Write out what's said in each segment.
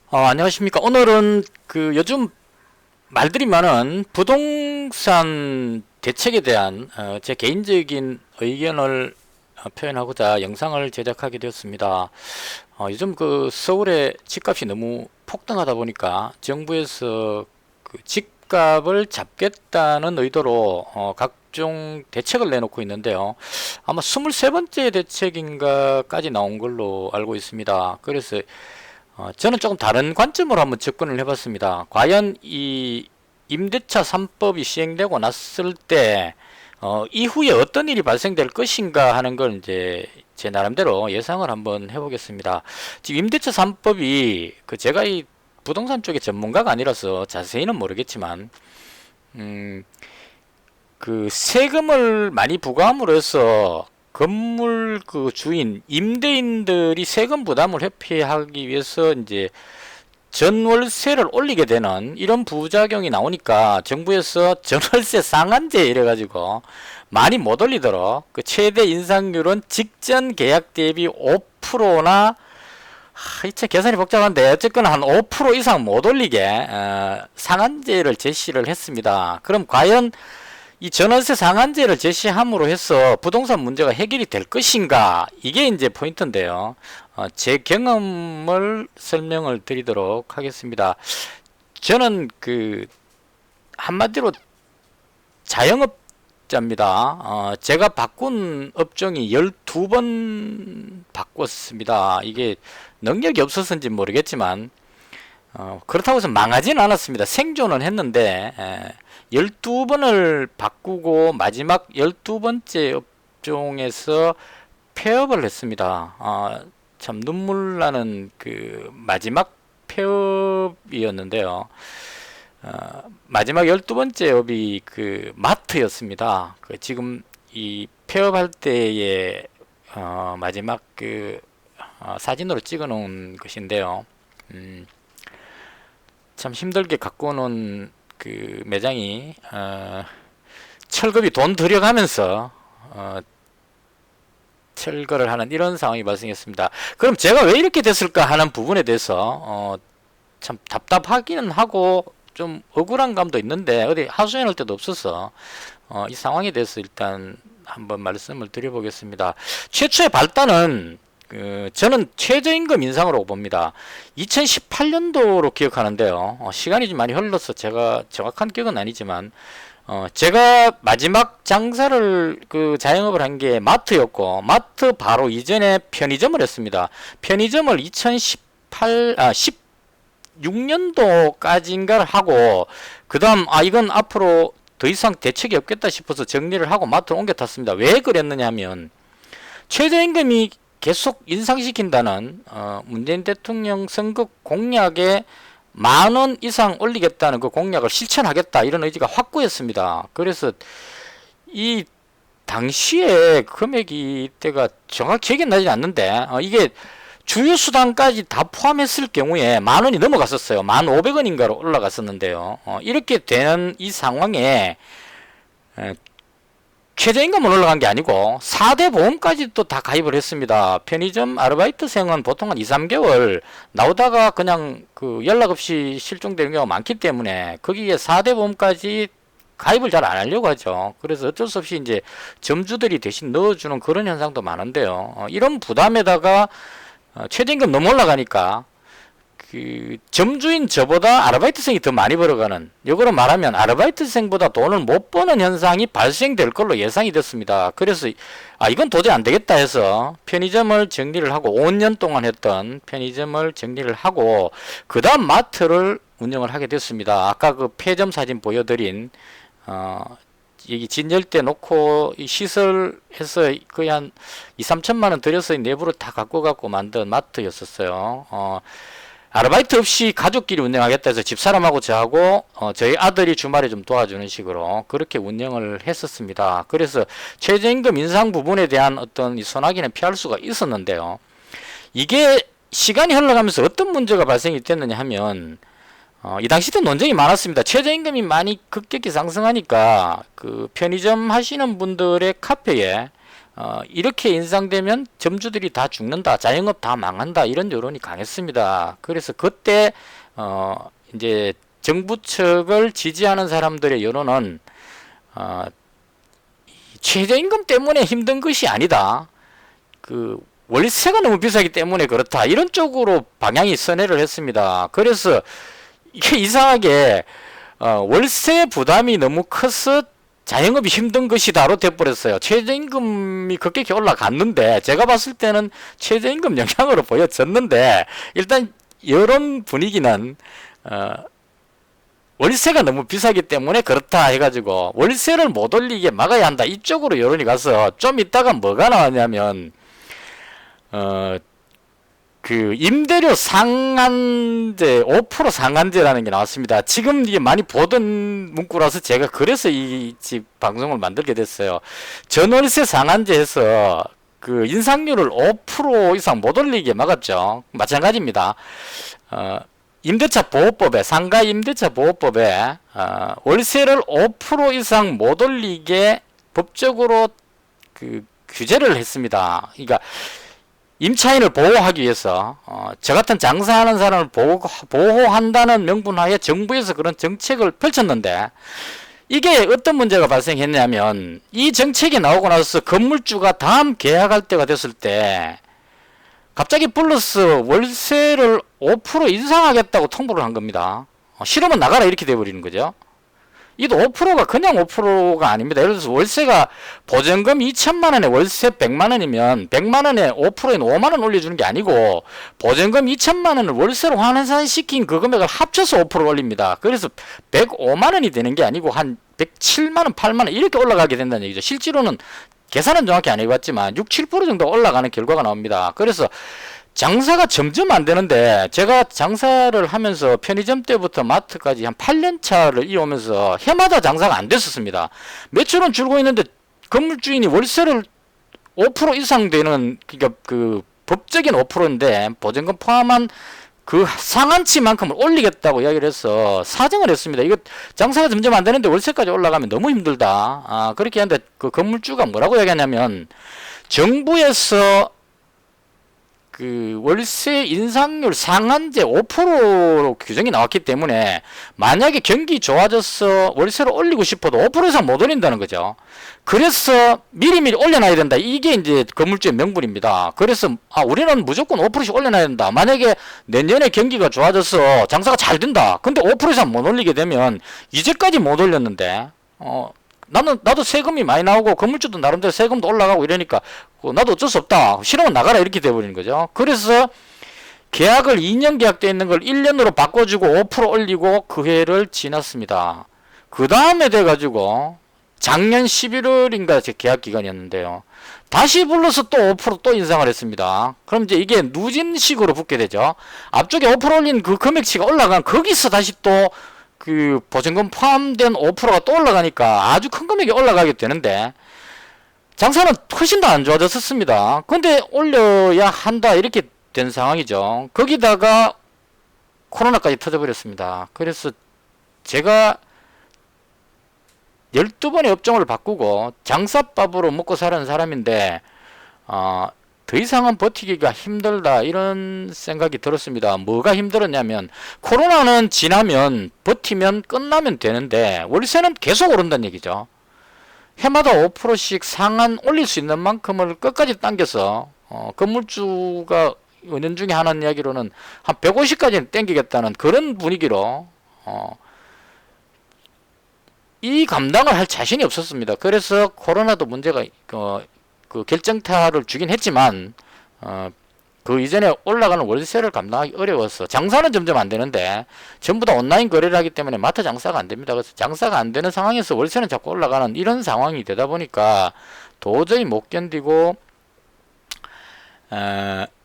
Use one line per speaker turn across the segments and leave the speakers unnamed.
안녕하십니까. 오늘은 요즘 말들이 많은 부동산 대책에 대한 제 개인적인 의견을 표현하고자 영상을 제작하게 되었습니다. 요즘 서울의 집값이 너무 폭등하다 보니까 정부에서 집값을 잡겠다는 의도로 각종 대책을 내놓고 있는데요. 아마 23번째 대책인가까지 나온 걸로 알고 있습니다. 그래서 저는 조금 다른 관점으로 한번 접근을 해봤습니다. 과연 이 임대차 3법이 시행되고 났을 때 이후에 어떤 일이 발생될 것인가 하는 걸 이제 제 나름대로 예상을 한번 해보겠습니다. 지금 임대차 3법이 제가 이 부동산 쪽의 전문가가 아니라서 자세히는 모르겠지만 세금을 많이 부과함으로 해서 건물 주인, 임대인들이 세금 부담을 회피하기 위해서 이제 전월세를 올리게 되는 이런 부작용이 나오니까 정부에서 전월세 상한제 이래가지고 많이 못 올리도록 최대 인상률은 직전 계약 대비 5%나 이체 계산이 복잡한데 어쨌거나 한 5% 이상 못 올리게 상한제를 제시를 했습니다. 그럼 과연 이 전월세 상한제를 제시함으로 해서 부동산 문제가 해결이 될 것인가? 이게 이제 포인트인데요. 제 경험을 설명을 드리도록 하겠습니다. 저는 한마디로 자영업자입니다. 제가 바꾼 업종이 12번 바꿨습니다. 이게 능력이 없어서인지 모르겠지만 그렇다고 해서 망하지는 않았습니다. 생존은 했는데 12번을 바꾸고 마지막 12번째 업종에서 폐업을 했습니다. 참 눈물 나는 마지막 폐업이었는데요. 마지막 12번째 업이 마트였습니다. 지금 이 폐업할 때의 마지막 사진으로 찍어 놓은 것인데요. 참 힘들게 갖고 오는 매장이 철급이 돈 들여가면서 철거를 하는 이런 상황이 발생했습니다. 그럼 제가 왜 이렇게 됐을까 하는 부분에 대해서 참 답답하기는 하고 좀 억울한 감도 있는데 어디 하소연할 데도 없어서 이 상황에 대해서 일단 한번 말씀을 드려보겠습니다. 최초의 발단은 저는 최저임금 인상으로 봅니다. 2018년도로 기억하는데요. 시간이 좀 많이 흘러서 제가 정확한 기억은 아니지만 제가 마지막 장사를 자영업을 한 게 마트였고 마트 바로 이전에 편의점을 했습니다. 편의점을 16년도까지인가를 하고 그 다음 이건 앞으로 더 이상 대책이 없겠다 싶어서 정리를 하고 마트로 옮겨 탔습니다. 왜 그랬느냐 하면 최저임금이 계속 인상시킨다는 문재인 대통령 선거 공약에 10,000원 이상 올리겠다는 그 공약을 실천하겠다 이런 의지가 확고했습니다. 그래서 이 당시에 금액이 때가 정확히 기억이 나지 않는데 이게 주요 수단까지 다 포함했을 경우에 10,000원이 넘어갔었어요. 1,500원인가로 올라갔었는데요. 이렇게 되는 이 상황에 최저임금은 올라간 게 아니고 4대 보험까지 또 다 가입을 했습니다. 편의점 아르바이트생은 보통 한 2, 3개월 나오다가 그냥 연락 없이 실종되는 경우가 많기 때문에 거기에 4대 보험까지 가입을 잘 안 하려고 하죠. 그래서 어쩔 수 없이 이제 점주들이 대신 넣어주는 그런 현상도 많은데요. 이런 부담에다가 최저임금 너무 올라가니까 점주인 저보다 아르바이트생이 더 많이 벌어가는, 역으로 말하면 아르바이트생보다 돈을 못 버는 현상이 발생될 걸로 예상이 됐습니다. 그래서 이건 도저히 안 되겠다 해서 편의점을 정리를 하고 5년 동안 했던 편의점을 정리를 하고 그 다음 마트를 운영을 하게 됐습니다. 아까 폐점 사진 보여드린 여기 진열대 놓고 시설해서 거의 한 2, 3천만 원 들여서 내부를 다 갖고 만든 마트였었어요. 아르바이트 없이 가족끼리 운영하겠다 해서 집사람하고 저하고 저희 아들이 주말에 좀 도와주는 식으로 그렇게 운영을 했었습니다. 그래서 최저임금 인상 부분에 대한 어떤 소나기는 피할 수가 있었는데요. 이게 시간이 흘러가면서 어떤 문제가 발생이 됐느냐 하면 이 당시 때 논쟁이 많았습니다. 최저임금이 많이 급격히 상승하니까 편의점 하시는 분들의 카페에 이렇게 인상되면 점주들이 다 죽는다, 자영업 다 망한다, 이런 여론이 강했습니다. 그래서 그때 이제 정부 측을 지지하는 사람들의 여론은 최저임금 때문에 힘든 것이 아니다. 그 월세가 너무 비싸기 때문에 그렇다. 이런 쪽으로 방향이 선회를 했습니다. 그래서 이게 이상하게 월세 부담이 너무 커서 자영업이 힘든 것이다로 돼버렸어요. 최저임금이 급격히 올라갔는데 제가 봤을 때는 최저임금 영향으로 보여졌는데 일단 여론 분위기는 월세가 너무 비싸기 때문에 그렇다 해가지고 월세를 못 올리게 막아야 한다 이쪽으로 여론이 가서 좀 있다가 뭐가 나왔냐면 그 임대료 상한제 5% 상한제라는 게 나왔습니다. 지금 이게 많이 보던 문구라서 제가 그래서 이 집 방송을 만들게 됐어요. 전월세 상한제에서 그 인상률을 5% 이상 못 올리게 막았죠. 마찬가지입니다. 임대차 보호법에 상가 임대차 보호법에 월세를 5% 이상 못 올리게 법적으로 그 규제를 했습니다. 그러니까 임차인을 보호하기 위해서 저 같은 장사하는 사람을 보호한다는 명분하에 정부에서 그런 정책을 펼쳤는데 이게 어떤 문제가 발생했냐면 이 정책이 나오고 나서 건물주가 다음 계약할 때가 됐을 때 갑자기 플러스 월세를 5% 인상하겠다고 통보를 한 겁니다. 싫으면 나가라 이렇게 돼버리는 거죠. 이도 5%가 그냥 5%가 아닙니다. 예를 들어서 월세가 보증금 2천만 원에 월세 100만 원이면 100만 원에 5%인 5만 원 올려주는 게 아니고 보증금 2천만 원을 월세로 환산시킨 그 금액을 합쳐서 5% 올립니다. 그래서 105만 원이 되는 게 아니고 한 107만 원, 8만 원 이렇게 올라가게 된다는 얘기죠. 실제로는 계산은 정확히 안 해봤지만 6, 7% 정도 올라가는 결과가 나옵니다. 그래서 장사가 점점 안 되는데 제가 장사를 하면서 편의점 때부터 마트까지 한 8년 차를 이어오면서 해마다 장사가 안 됐었습니다. 매출은 줄고 있는데 건물주인이 월세를 5% 이상 되는 그러니까 그 법적인 5%인데 보증금 포함한 그 상한치만큼을 올리겠다고 이야기를 해서 사정을 했습니다. 이거 장사가 점점 안 되는데 월세까지 올라가면 너무 힘들다. 그렇게 하는데 그 건물주가 뭐라고 이야기하냐면 정부에서 그 월세 인상률 상한제 5%로 규정이 나왔기 때문에 만약에 경기 좋아져서 월세를 올리고 싶어도 5% 이상 못 올린다는 거죠. 그래서 미리미리 올려놔야 된다. 이게 이제 건물주의 명분입니다. 그래서 우리는 무조건 5%씩 올려놔야 된다. 만약에 내년에 경기가 좋아져서 장사가 잘 된다. 근데 5% 이상 못 올리게 되면 이제까지 못 올렸는데 나도 세금이 많이 나오고 건물주도 나름대로 세금도 올라가고 이러니까 나도 어쩔 수 없다. 싫으면 나가라 이렇게 돼버리는 거죠. 그래서 계약을 2년 계약되어 있는 걸 1년으로 바꿔주고 5% 올리고 그 해를 지났습니다. 그 다음에 돼가지고 작년 11월인가 제 계약 기간이었는데요. 다시 불러서 또 5%또 인상을 했습니다. 그럼 이제 이게 누진식으로 붙게 되죠. 앞쪽에 5% 올린 그 금액치가 올라간 거기서 다시 또 그 보증금 포함된 5%가 또 올라가니까 아주 큰 금액이 올라가게 되는데 장사는 훨씬 더 안 좋아졌었습니다. 근데 올려야 한다 이렇게 된 상황이죠. 거기다가 코로나까지 터져버렸습니다. 그래서 제가 12번의 업종을 바꾸고 장사밥으로 먹고 사는 사람인데 더 이상은 버티기가 힘들다 이런 생각이 들었습니다. 뭐가 힘들었냐면 코로나는 지나면 버티면 끝나면 되는데 월세는 계속 오른다는 얘기죠. 해마다 5%씩 상한 올릴 수 있는 만큼을 끝까지 당겨서 건물주가 은연중에 하는 이야기로는 한 150까지는 땡기겠다는 그런 분위기로 이 감당을 할 자신이 없었습니다. 그래서 코로나도 문제가 그 결정타를 주긴 했지만 그 이전에 올라가는 월세를 감당하기 어려워서 장사는 점점 안 되는데 전부 다 온라인 거래를 하기 때문에 마트 장사가 안 됩니다. 그래서 장사가 안 되는 상황에서 월세는 자꾸 올라가는 이런 상황이 되다 보니까 도저히 못 견디고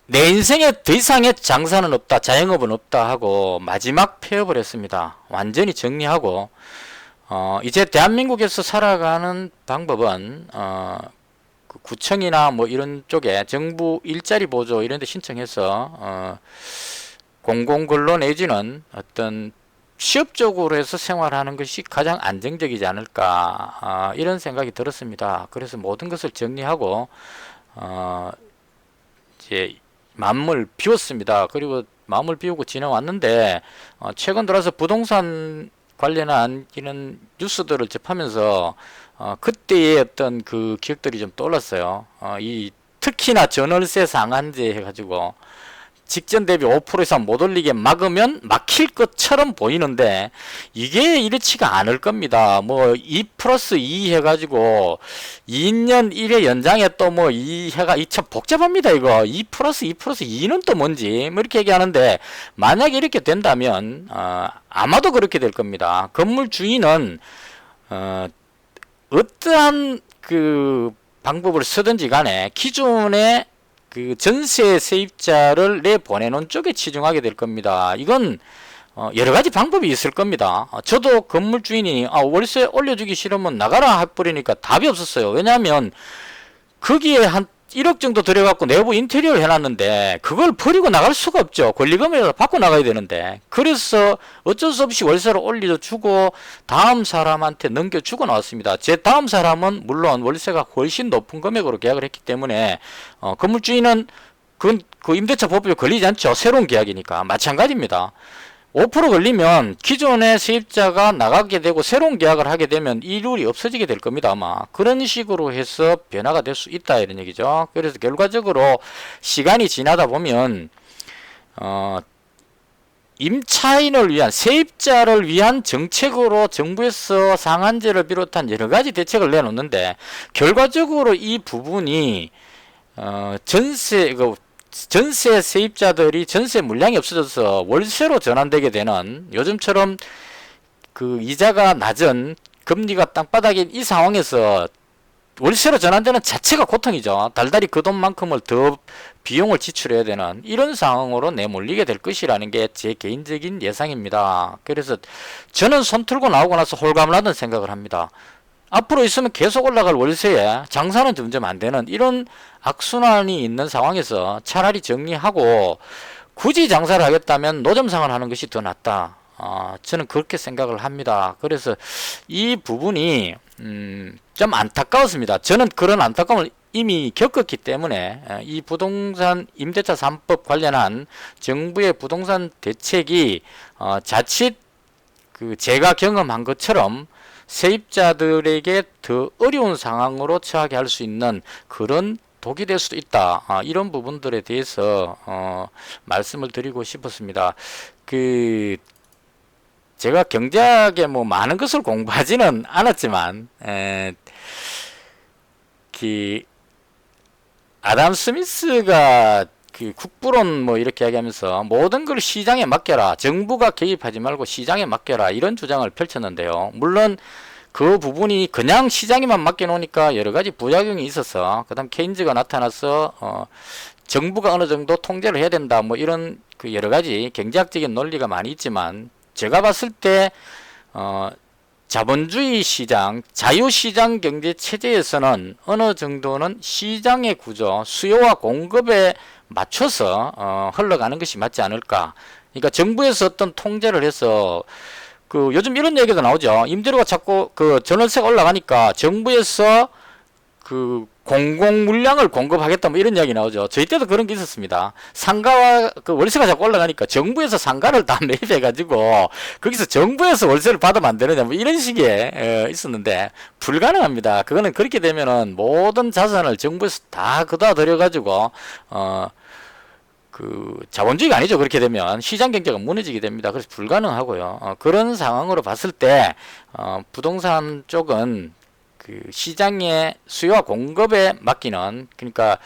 내 인생에 더 이상의 장사는 없다, 자영업은 없다 하고 마지막 폐업을 했습니다. 완전히 정리하고 이제 대한민국에서 살아가는 방법은 그 구청이나 뭐 이런 쪽에 정부 일자리 보조 이런 데 신청해서 공공근로 내지는 어떤 취업적으로 해서 생활하는 것이 가장 안정적이지 않을까, 이런 생각이 들었습니다. 그래서 모든 것을 정리하고 이제 마음을 비웠습니다. 그리고 마음을 비우고 지내왔는데 최근 들어서 부동산 관련한 이런 뉴스들을 접하면서 그때의 어떤 그 기억들이 좀 떠올랐어요. 이 특히나 전월세 상한제 해가지고 직전 대비 5% 이상 못 올리게 막으면 막힐 것처럼 보이는데 이게 이렇지가 않을 겁니다. 뭐 2 플러스 2 해가지고 2년 1회 연장에 또 뭐 2 해가 이 참 복잡합니다. 이거 2 플러스 2 플러스 2는 또 뭔지 뭐 이렇게 얘기하는데 만약에 이렇게 된다면 아마도 그렇게 될 겁니다. 건물 주인은 어떠한 그 방법을 쓰든지 간에 기존에 그 전세 세입자를 내보내는 쪽에 치중하게 될 겁니다. 이건 여러 가지 방법이 있을 겁니다. 저도 건물 주인이 월세 올려주기 싫으면 나가라 해버리니까 답이 없었어요. 왜냐하면 거기에 한 1억 정도 들여갖고 내부 인테리어를 해놨는데 그걸 버리고 나갈 수가 없죠. 권리금이라도 받고 나가야 되는데. 그래서 어쩔 수 없이 월세를 올려주고 다음 사람한테 넘겨주고 나왔습니다. 제 다음 사람은 물론 월세가 훨씬 높은 금액으로 계약을 했기 때문에 건물주인은 그 임대차 법규에 걸리지 않죠. 새로운 계약이니까. 마찬가지입니다. 5% 걸리면 기존의 세입자가 나가게 되고 새로운 계약을 하게 되면 이 룰이 없어지게 될 겁니다. 아마 그런 식으로 해서 변화가 될 수 있다 이런 얘기죠. 그래서 결과적으로 시간이 지나다 보면 임차인을 위한 세입자를 위한 정책으로 정부에서 상한제를 비롯한 여러 가지 대책을 내놓는데 결과적으로 이 부분이 전세 세입자들이 전세 물량이 없어져서 월세로 전환되게 되는 요즘처럼 그 이자가 낮은 금리가 땅바닥인 이 상황에서 월세로 전환되는 자체가 고통이죠. 달달이 그 돈만큼을 더 비용을 지출해야 되는 이런 상황으로 내몰리게 될 것이라는 게 제 개인적인 예상입니다. 그래서 저는 손 틀고 나오고 나서 홀가분하다는 생각을 합니다. 앞으로 있으면 계속 올라갈 월세에 장사는 점점 안 되는 이런 악순환이 있는 상황에서 차라리 정리하고 굳이 장사를 하겠다면 노점상을 하는 것이 더 낫다. 저는 그렇게 생각을 합니다. 그래서 이 부분이 좀 안타까웠습니다. 저는 그런 안타까움을 이미 겪었기 때문에 이 부동산 임대차 3법 관련한 정부의 부동산 대책이 자칫 그 제가 경험한 것처럼 세입자들에게 더 어려운 상황으로 처하게 할 수 있는 그런 독이 될 수도 있다. 이런 부분들에 대해서 말씀을 드리고 싶었습니다. 제가 경제학에 뭐 많은 것을 공부하지는 않았지만 아담 스미스가 그 국부론 뭐 이렇게 얘기하면서 모든 걸 시장에 맡겨라. 정부가 개입하지 말고 시장에 맡겨라. 이런 주장을 펼쳤는데요. 물론 그 부분이 그냥 시장에만 맡겨놓으니까 여러 가지 부작용이 있어서 그다음 케인즈가 나타나서 정부가 어느 정도 통제를 해야 된다. 뭐 이런 그 여러 가지 경제학적인 논리가 많이 있지만 제가 봤을 때 자본주의 시장, 자유시장 경제 체제에서는 어느 정도는 시장의 구조, 수요와 공급에 맞춰서 흘러가는 것이 맞지 않을까. 그러니까 정부에서 어떤 통제를 해서 요즘 이런 얘기도 나오죠. 임대료가 자꾸 전월세가 올라가니까 정부에서 공공 물량을 공급하겠다 뭐 이런 이야기 나오죠. 저희 때도 그런 게 있었습니다. 상가와 월세가 자꾸 올라가니까 정부에서 상가를 다 매입해 가지고 거기서 정부에서 월세를 받으면 안 되느냐 뭐 이런 식의 있었는데 불가능합니다. 그거는 그렇게 되면은 모든 자산을 정부에서 다 그다 들여 가지고 자본주의가 아니죠. 그렇게 되면 시장 경제가 무너지게 됩니다. 그래서 불가능하고요. 그런 상황으로 봤을 때 부동산 쪽은 시장의 수요와 공급에 맡기는, 그러니까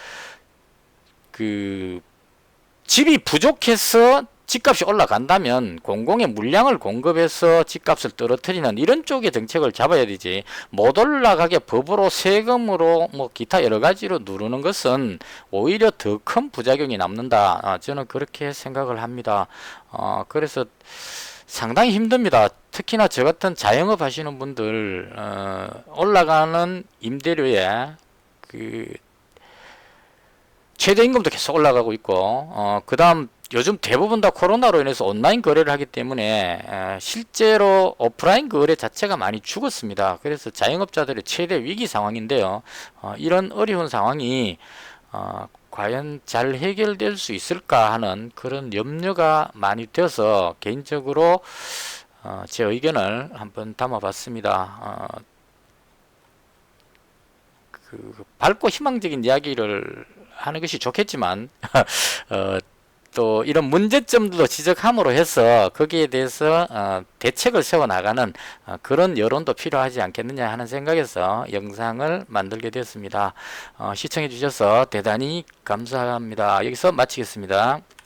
집이 부족해서 집값이 올라간다면 공공의 물량을 공급해서 집값을 떨어뜨리는 이런 쪽의 정책을 잡아야 되지, 못 올라가게 법으로 세금으로 뭐 기타 여러 가지로 누르는 것은 오히려 더 큰 부작용이 남는다. 저는 그렇게 생각을 합니다. 그래서 상당히 힘듭니다. 특히나 저 같은 자영업 하시는 분들 올라가는 임대료에 최저임금도 계속 올라가고 있고 그 다음 요즘 대부분 다 코로나로 인해서 온라인 거래를 하기 때문에 실제로 오프라인 거래 자체가 많이 죽었습니다. 그래서 자영업자들의 최대 위기 상황인데요. 이런 어려운 상황이 과연 잘 해결될 수 있을까 하는 그런 염려가 많이 되어서 개인적으로 제 의견을 한번 담아봤습니다. 밝고 희망적인 이야기를 하는 것이 좋겠지만 또 이런 문제점들도 지적함으로 해서 거기에 대해서 대책을 세워 나가는 그런 여론도 필요하지 않겠느냐 하는 생각에서 영상을 만들게 되었습니다. 시청해 주셔서 대단히 감사합니다. 여기서 마치겠습니다.